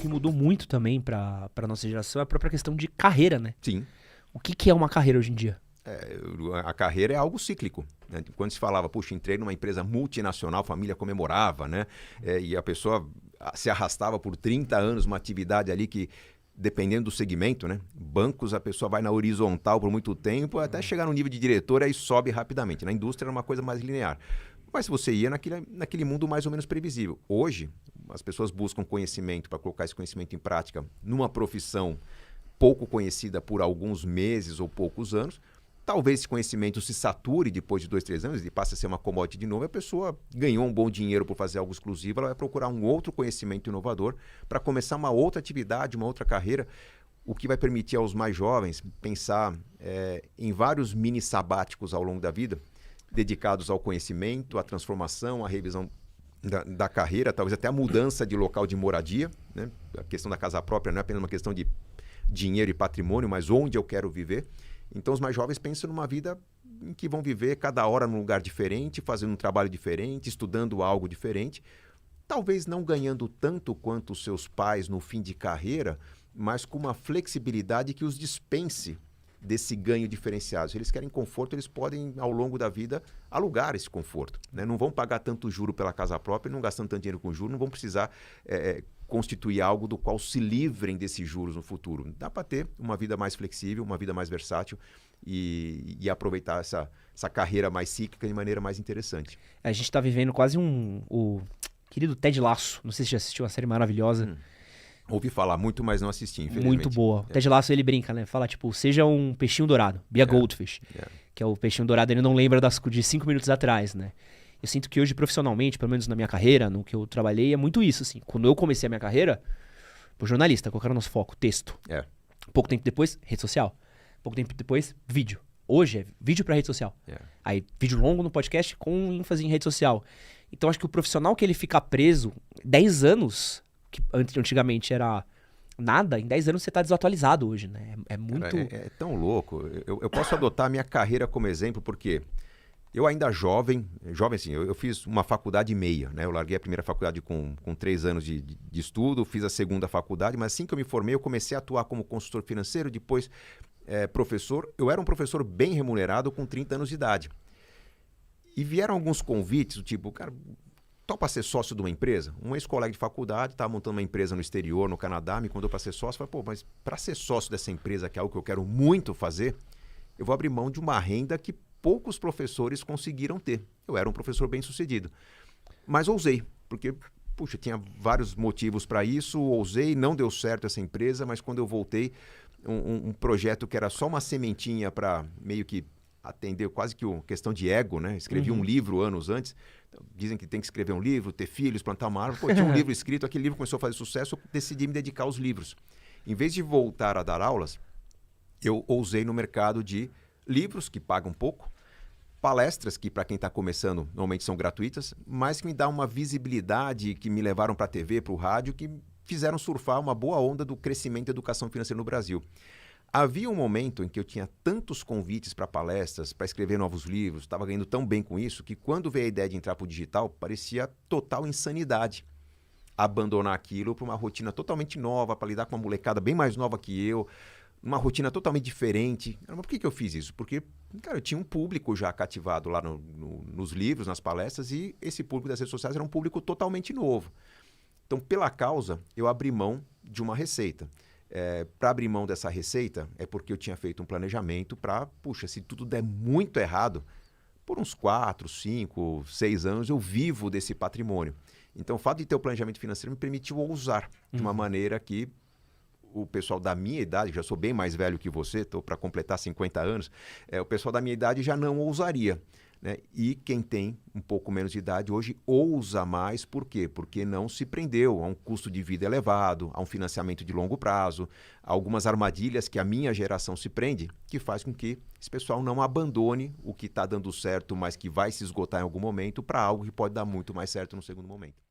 que mudou muito também para nossa geração é a própria questão de carreira, né? Sim. O que é uma carreira hoje em dia? A carreira é algo cíclico, né? Quando se falava, puxa, entrei numa empresa multinacional, a família comemorava, né? E a pessoa se arrastava por 30 anos, uma atividade ali que, dependendo do segmento, né? Bancos, a pessoa vai na horizontal por muito tempo, até chegar no nível de diretor, aí sobe rapidamente. Na indústria era uma coisa mais linear. Mas você ia naquele mundo mais ou menos previsível. Hoje, as pessoas buscam conhecimento para colocar esse conhecimento em prática numa profissão pouco conhecida por alguns meses ou poucos anos. Talvez esse conhecimento se sature depois de 2, 3 anos e passe a ser uma commodity de novo. A pessoa ganhou um bom dinheiro por fazer algo exclusivo, ela vai procurar um outro conhecimento inovador para começar uma outra atividade, uma outra carreira, o que vai permitir aos mais jovens pensar em vários mini sabáticos ao longo da vida, dedicados ao conhecimento, à transformação, à revisão da carreira, talvez até a mudança de local de moradia, né? A questão da casa própria não é apenas uma questão de dinheiro e patrimônio, mas onde eu quero viver. Então, os mais jovens pensam numa vida em que vão viver cada hora num lugar diferente, fazendo um trabalho diferente, estudando algo diferente, talvez não ganhando tanto quanto os seus pais no fim de carreira, mas com uma flexibilidade que os dispense desse ganho diferenciado. Se eles querem conforto, eles podem, ao longo da vida, alugar esse conforto, né? Não vão pagar tanto juro pela casa própria, não gastando tanto dinheiro com juros, não vão precisar constituir algo do qual se livrem desses juros no futuro. Dá para ter uma vida mais flexível, uma vida mais versátil e aproveitar essa carreira mais cíclica de maneira mais interessante. A gente tá vivendo quase o querido Ted Lasso. Não sei se você já assistiu uma série maravilhosa. Ouvi falar muito, mas não assisti, infelizmente. Muito boa. O Ted Lasso, ele brinca, né? Fala, tipo, seja um peixinho dourado. Be a goldfish. Que é o peixinho dourado, ele não lembra de 5 minutos atrás, né? Eu sinto que hoje, profissionalmente, pelo menos na minha carreira, no que eu trabalhei, é muito isso, assim. Quando eu comecei a minha carreira, por jornalista, colocaram nosso foco, texto. Pouco tempo depois, rede social. Pouco tempo depois, vídeo. Hoje é vídeo pra rede social. Aí, vídeo longo no podcast com ênfase em rede social. Então, acho que o profissional que ele fica preso 10 anos, que antigamente era nada, em 10 anos você tá desatualizado hoje, né? É muito... Cara, é tão louco. Eu posso adotar a minha carreira como exemplo, porque eu ainda jovem assim, eu fiz uma faculdade e meia, né? Eu larguei a primeira faculdade com 3 anos de estudo, fiz a segunda faculdade, mas assim que eu me formei, eu comecei a atuar como consultor financeiro, depois professor. Eu era um professor bem remunerado com 30 anos de idade. E vieram alguns convites, do tipo, cara, topa ser sócio de uma empresa? Um ex-colega de faculdade estava montando uma empresa no exterior, no Canadá, me convidou para ser sócio. Falei, pô, mas para ser sócio dessa empresa, que é algo que eu quero muito fazer, eu vou abrir mão de uma renda que poucos professores conseguiram ter. Eu era um professor bem sucedido. Mas ousei, porque, puxa, tinha vários motivos para isso, ousei, não deu certo essa empresa, mas quando eu voltei, um projeto que era só uma sementinha para meio que atender quase que questão de ego, né? Escrevi um livro anos antes. Dizem que tem que escrever um livro, ter filhos, plantar uma árvore. Pô, tinha um livro escrito, aquele livro começou a fazer sucesso, eu decidi me dedicar aos livros. Em vez de voltar a dar aulas, eu ousei no mercado de livros, que pagam pouco, palestras, que para quem está começando normalmente são gratuitas, mas que me dão uma visibilidade, que me levaram para a TV, para o rádio, que fizeram surfar uma boa onda do crescimento da educação financeira no Brasil. Havia um momento em que eu tinha tantos convites para palestras, para escrever novos livros, estava ganhando tão bem com isso, que quando veio a ideia de entrar para o digital, parecia total insanidade abandonar aquilo para uma rotina totalmente nova, para lidar com uma molecada bem mais nova que eu, uma rotina totalmente diferente. Mas por que eu fiz isso? Porque, cara, eu tinha um público já cativado lá nos livros, nas palestras, e esse público das redes sociais era um público totalmente novo. Então, pela causa, eu abri mão de uma receita. Para abrir mão dessa receita é porque eu tinha feito um planejamento para, puxa, se tudo der muito errado, por uns 4, 5, 6 anos eu vivo desse patrimônio. Então, o fato de ter o planejamento financeiro me permitiu ousar de uma maneira que o pessoal da minha idade, já sou bem mais velho que você, estou para completar 50 anos, o pessoal da minha idade já não ousaria, né? E quem tem um pouco menos de idade hoje ousa mais. Por quê? Porque não se prendeu a um custo de vida elevado, a um financiamento de longo prazo, a algumas armadilhas que a minha geração se prende, que faz com que esse pessoal não abandone o que está dando certo, mas que vai se esgotar em algum momento, para algo que pode dar muito mais certo no segundo momento.